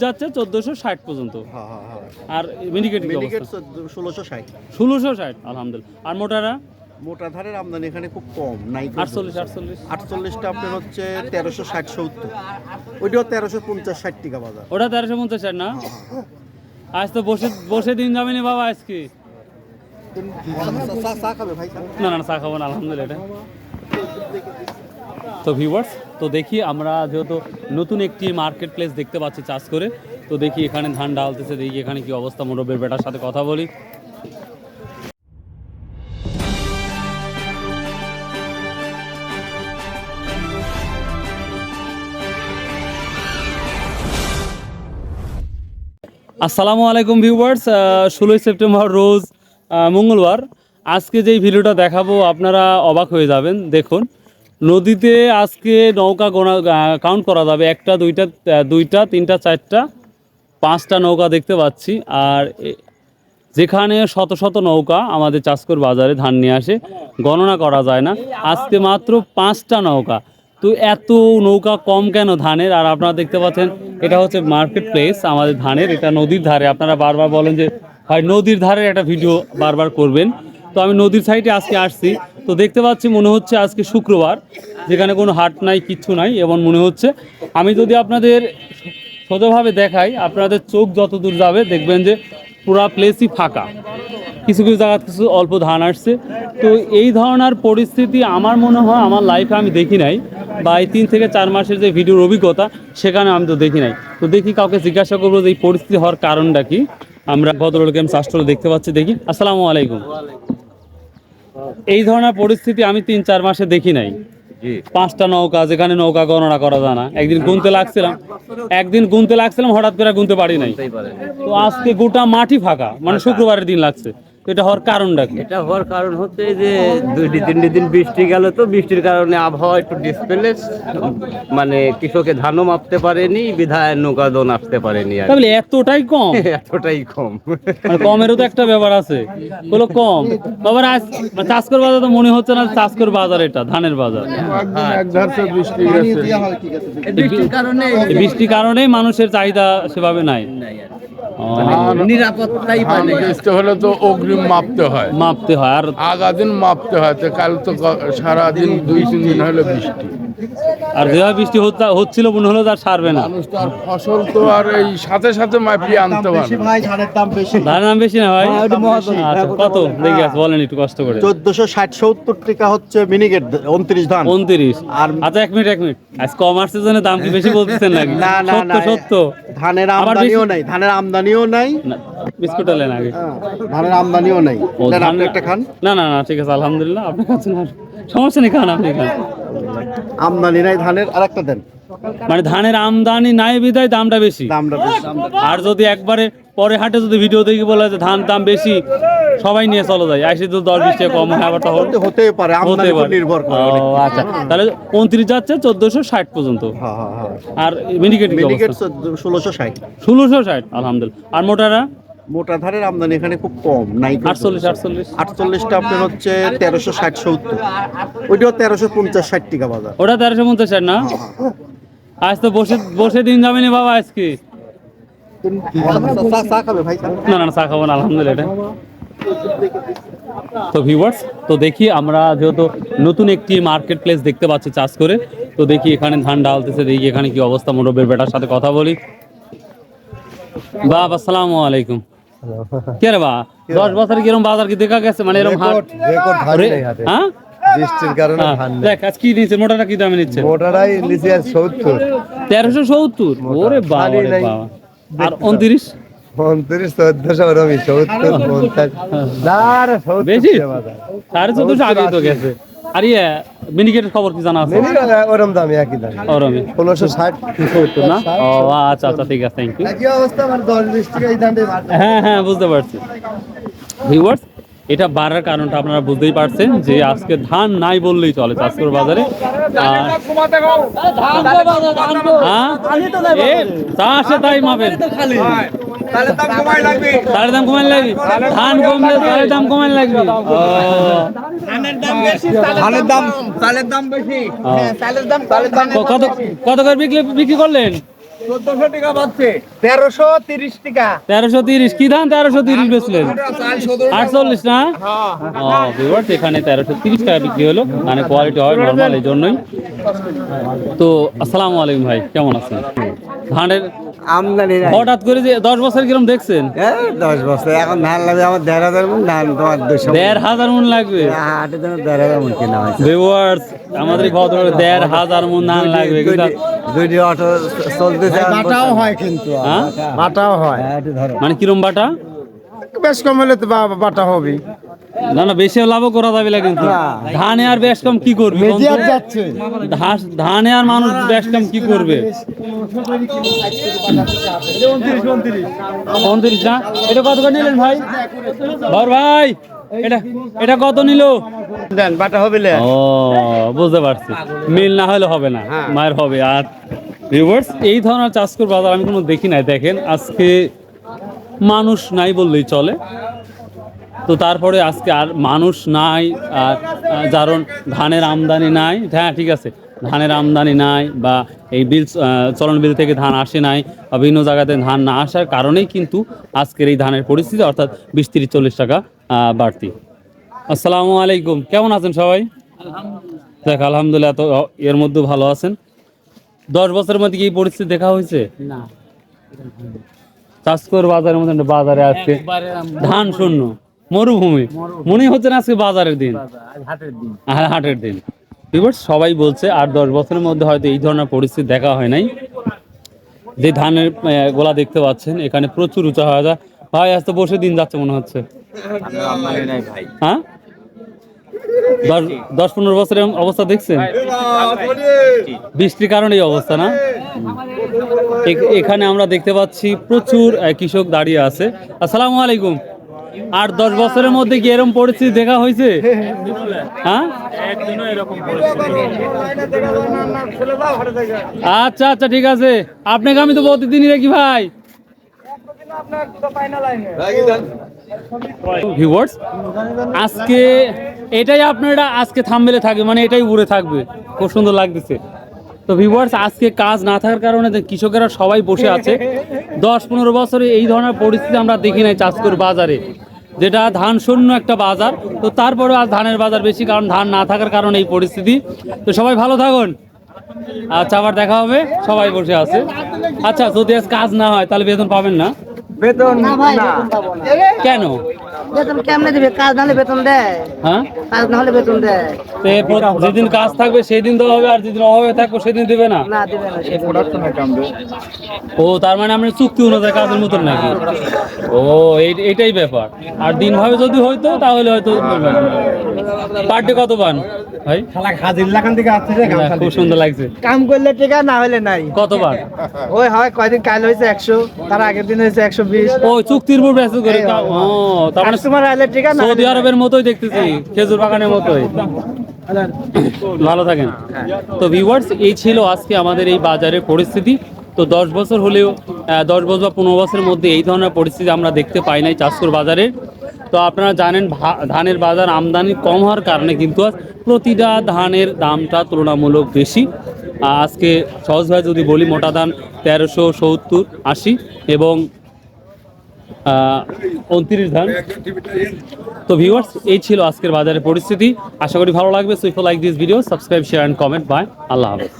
যাচ্ছে 1460 পর্যন্ত। হ্যাঁ হ্যাঁ হ্যাঁ। আর মিনিকেট মিনিকেট 1660। 1660 আলহামদুলিল্লাহ। আর মোটারা মোটা ধানের আমদানি এখানে খুব কম, নাই 48 48টা আপনার হচ্ছে 1360 70। ওইটাও 1350 60 টাকা বাজার। ওটা 1350 না? আজ তো বসে বসে দিন যাবে না বাবা আজকে। চা খাবে ভাই? না না চা খাবো না আলহামদুলিল্লাহ। এটা তো ভিউয়ার্স, তো দেখি আমরা যেহেতু নতুন একটি মার্কেট প্লেস দেখতে পাচ্ছি চাষ করে, তো দেখি এখানে ধান ডালতেছে, দেখি এখানে কি অবস্থা। মুরব্বের বেটার সাথে কথা বলি। আসসালামু আলাইকুম ভিউয়ার্স, 16 সেপ্টেম্বর রোজ মঙ্গলবার। আজকে যেই ভিডিওটা দেখাবো আপনারা অবাক হয়ে যাবেন। দেখুন, নদীতে আজকে নৌকা কাউন্ট করা যাবে, একটা দুইটা তিনটা চারটা পাঁচটা নৌকা দেখতে পাচ্ছি। আর যেখানে শত শত নৌকা আমাদের চাষকর বাজারে ধান নিয়ে আসে, গণনা করা যায় না। আজকে মাত্র 5টা নৌকা। তো এত নৌকা কম কেন ধানের? আর আপনারা দেখতে পাচ্ছেন এটা হচ্ছে মার্কেট প্লেস আমাদের ধানের, এটা নদীর ধারে। আপনারা বারবার বলেন যে ভাই নদীর ধারে একটা ভিডিও বারবার করবেন, তো আমি নদীর সাইডে আজকে আসছি। তো দেখতে পাচ্ছি মনে হচ্ছে আজকে শুক্রবার, যেখানে কোনো হাট নাই, কিচ্ছু নাই এমন মনে হচ্ছে। আমি যদি আপনাদের সোজাভাবে দেখাই, আপনাদের চোখ যত দূর যাবে দেখবেন যে পুরা প্লেসই ফাঁকা। কিছু কিছু জায়গায় কিছু অল্প ধান আসছে। তো এই ধরনের পরিস্থিতি আমার মনে হয় আমার লাইফে আমি দেখি নাই, বা এই 3 থেকে 4 মাসের যে ভিডিওর অভিজ্ঞতা সেখানে আমি তো দেখি নাই। তো দেখি কাউকে জিজ্ঞাসা করবো যে এই পরিস্থিতি হওয়ার কারণটা কি। আমরা ভদ্রলোক চাষটা দেখতে পাচ্ছি, দেখি। আসসালামু আলাইকুম। এই ধরনের পরিস্থিতি আমি 3-4 মাসে দেখি নাই। 5টা নৌকা, যেখানে নৌকা গণনা করা যায় না। একদিন গুনতে লাগছিলাম, হঠাৎ করে গুনতে পারি নাই। তো আজকে গোটা মাটি ফাঁকা, মানে শুক্রবারের দিন লাগছে। তো এটা হওয়ার কারণটা কি? এটা হওয়ার কারণ হচ্ছে যে 2-3 দিন বৃষ্টি গেল, তো বৃষ্টির কারণে আবহাওয়া একটু ডিসপ্লেস, মানে কৃষকে ধানও মাপতে পারেনি, বিধায় নৌকা দোন আসতে পারেনি। তাহলে এতটাই কম? এতটাই কম। মানে কমেরও তো একটা ব্যাপার আছে, বলো কম। বাবার আজ চাষকর বাজার তো মনে হচ্ছে না চাষকর বাজার, এটা ধানের বাজার। বৃষ্টির কারণে মানুষের চাহিদা সেভাবে নাই। নিরাপত্তাই হলে তো অগ্রিম মাপতে হয় আর আগা দিন মাপতে হয়। তো কাল তো সারাদিন 2-3 দিন হলো বৃষ্টি, আর যেভাবে বৃষ্টি হচ্ছিল মনে হলো তার সারবে না। মানুষ তো আর ফসল তো আর এই সাথে সাথে মাপিয়ে আনতে পারে না। ধানের দাম বেশি না ভাই? আচ্ছা, কত দেখি আছে বলেন একটু কষ্ট করে। 1460 70 টাকা হচ্ছে মিনিকেট 29 ধান। 29। আচ্ছা এক মিনিট আজ কমার্সের জন্য দাম কি বেশি বলতেছেন নাকি? না না না, সত্য ধানের আমদানিও নাই, বিস্কুট হলেন আগে। ধানের আমদানিও নাই। আপনি একটা খান। না না না ঠিক আছে আলহামদুলিল্লাহ, আপনি খাচ্ছেন, আর সমস্যা নেই, খান আপনি খান। আমদানি নাই ধানের, আর একটা দেন। মানে ধানের আমদানি নাই বিধায় দামটা বেশি। আর যদি একবারে পরে হাটে যদি ভিডিও দেখি বলে যে ধান দাম বেশি, সবাই নিয়ে চলে যায়, আসে তো 10-20 টাকা কম হয়, আবার তখন হতেই পারে, আমদানির উপর নির্ভর করে। আচ্ছা, তাহলে 29 যাচ্ছে 1460 পর্যন্ত। আর মিনিকেট 1660 আলহামদুলিল্লাহ। আর মোটা ধানের আমদানি এখানে খুব কম, নাই 48টা আপনার হচ্ছে 1360 70। ওইটাও 1350 60 টাকা বাজার। ওটা 1350 না? আজ তো বসে বসে দিন যাবে না বাবা আজকে। চা খাবে ভাই? না না চা খাবো না আলহামদুলিল্লাহ। এটা তো ভিউয়ার্স, তো দেখি আমরা যেহেতু নতুন একটি মার্কেট প্লেস দেখতে পাচ্ছি চাষ করে, তো দেখি এখানে ধান ডালতেছে, দেখি এখানে কি অবস্থা। মুরব্বের বেটার সাথে কথা বলি। বাবা আসসালামু আলাইকুম। কে রে বা 10 বছর কিরম বাজার কি দেখা গেছে? মানে এরকম হাট হ্যাঁ বৃষ্টির কারণে ধান নেই। দেখ আজ কি নিচ্ছে, মোটাটা কি দামে নিচ্ছে? মোটারাই লিচি আর 70 1370। ওরে বাবা রে বাবা। আর 29 1400 ওরমি 70 50 দার 70 বেশি 1450 আগে তো গেছে। আর মিনিকেটের খবর কি জানা আছে? ওরম দামে একই দাম, ওরমে 1660 70 না? ও আচ্ছা আচ্ছা ঠিক আছে, থ্যাংক ইউ। একই অবস্থা, মানে 10-20 টাকা এই দামে। হ্যাঁ বুঝতে পারছি। ভিউয়ার্স, এটা বাড়ার কারণটা আপনারা বুঝতেই পারছেন যে আজকে ধান নাই বললেই চলে চাষকর বাজারে। তাই মাপেন, তার দাম কমাই লাগবে। ধান কমলে তার দাম কমাই লাগবে। কত করে বিক্রি করলেন? 1330 টাকা 1330 কি ধান 1330 বেচলেন 48 না ও ভিউয়ার্স এখানে 1330 টাকা বিক্রি হলো মানে কোয়ালিটি হয় নরমাল এই জন্যই। তো আসসালামু আলাইকুম ভাই, কেমন আছেন? ধানের আমদানি নাই হঠাৎ করে যে 10 বছর কিরম দেখছেন? 10 বছর এখন ধান লাগবে আমার 1,500 মন ধান তোমার 200 1500 মন লাগবে হাটে তো 1,500 মন কেনা হয়েছে ভিউয়ার্স আমাদের এই ভদ্র 1500 মন ধান লাগবে কিন্তু দুইটি অটো চলতেছে বাটাও হয় কিন্তু হ্যাঁ বাটাও হয় একটু ধরো মানে কিরম বাটা? বেশ কম হলে তো বাটা হবে না না বেশি লাভও করা যাবে না কিন্তু ধানে আর বেশ কম কি করবে মেজিয়ার যাচ্ছে ধানে আর মানুষ বেশ কম কি করবে 29 না এটা কত করে নিলেন ভাই? বড় ভাই এটা কত নিল? দেন বাটা হবে না ও বুঝতে পারছি, মিল না হলে হবে না, মায়ের হবে। আর ভিউয়ার্স এই ধরনের চাষকর বাজার আমি কোনো দেখি নাই। দেখেন আজকে মানুষ নাই বললেই চলে, তো তারপরে আজকে আর মানুষ নাই, আর কারণ ধানের আমদানি নাই। হ্যাঁ ঠিক আছে, ধানের আমদানি নাই বা এই বিল চলন বিল থেকে ধান আসে নাই বা বিভিন্ন জায়গাতে ধান না আসার কারণেই কিন্তু আজকের এই ধানের পরিস্থিতি, অর্থাৎ 20-30-40 টাকা বাড়তি। আসসালামু আলাইকুম, কেমন আছেন সবাই? দেখ আলহামদুলিল্লাহ, তো এর মধ্যে ভালো আছেন। 10 বছরের মধ্যে কি এই পরিস্থিতি দেখা হয়েছে? না, চাষকর বাজারের মধ্যে বাজারে আজকে ধান শূন্য, মরুভূমি মনে হচ্ছে না আজকে বাজারের দিন, হাটের দিন। সবাই বলছে আর 10 বছরের মধ্যে হয়তো এই ধরনের পরিস্থিতি দেখা হয় নাই। যে ধানের গোলা দেখতে পাচ্ছেন এখানে প্রচুর উঁচা হয়ে যায়। ভাই আজ তো বসে দিন যাচ্ছে মনে হচ্ছে, হ্যাঁ 10-15 বছরের অবস্থা দেখছেন, বৃষ্টির কারণে এই অবস্থা না। এখানে আমরা দেখতে পাচ্ছি প্রচুর কৃষক দাঁড়িয়ে আছে। আসসালামু আলাইকুম, আর 10 বছরের মধ্যে কি এরকম পরিস্থিতি দেখা হয়েছে? হ্যাঁ আচ্ছা আচ্ছা ঠিক আছে, আপনাকে আমি তো প্রতিদিনই দেখি ভাই। ভিউয়ার্স আজকে এটাই আপনারা আজকে থাম্বনেলে থাকবে, মানে এটাই উড়ে থাকবে, খুব সুন্দর লাগতেছে। তো ভিউয়ার্স আজকে কাজ না থাকার কারণে কৃষকেরা সবাই বসে আছে। 10-15 বছরে এই ধরনের পরিস্থিতি আমরা দেখি নাই চাষকর বাজারে, যেটা ধান শূন্য একটা বাজার। তো তারপরেও আজ ধানের বাজার বেশি, কারণ ধান না থাকার কারণে এই পরিস্থিতি। তো সবাই ভালো থাকুন, আচ্ছা আবার দেখা হবে। সবাই বসে আছে। আচ্ছা যদি আজ কাজ না হয় তাহলে বেতন পাবেন না? বেতন না ভাই না বেতন পাবো না। কেন? বেতন কেমনে দিবে? কাজ না হলে বেতন দেয়? হ্যাঁ কাজ না হলে বেতন দেয় তো যেদিন কাজ থাকবে সেই দিন দেওয়া হবে, আর যেদিন অভাবে থাকবো সেদিন দিবে না? না, দিবে না সেদিন। ও তার মানে আমরা চুক্তি অনুযায়ী কাজের মতন নাকি? ও এইটাই ব্যাপার। আর দিন ভাবে যদি হইতো তাহলে হয়তো পার ডে কত পান ভাই? হাজির লাগান থেকে আসছে রে না, খুব সুন্দর লাগছে। কাম করলে টাকা না হলে নাই কতবার? ওই হয় কয়দিন কাল হয়েছে 100, তার আগের দিন হয়েছে 120। ও চুক্তির উপর বেসিস করে। ও তার মানে তোমার আইলে টাকা না সৌদি আরবের মতোই দেখতেছি, খেজুর বাগানের মতোই। ভালো থাকেন। তো ভিউয়ার্স এই ছিল আজকে আমাদের এই বাজারের পরিস্থিতি। তো 10 বছর হলেও 10 বছর বা 15 বছরের মধ্যে এই ধরনের পরিস্থিতি আমরা দেখতে পাই নাই চাষকর বাজারে। তো আপনারা জানেন ধানের বাজার আমদানি কম হওয়ার কারণে কিন্তু আজ প্রতিটা ধানের দামটা তুলনামূলক বেশি। আজকে সহজভাবে যদি বলি, মোটা ধান 1370-80 এবং 29 ধান। তো ভিউয়ার্স এই ছিল আজকের বাজারের পরিস্থিতি। আশা করি ভালো লাগবে। So if you like this video, subscribe, share and comment. Bye, আল্লাহ হাফেজ।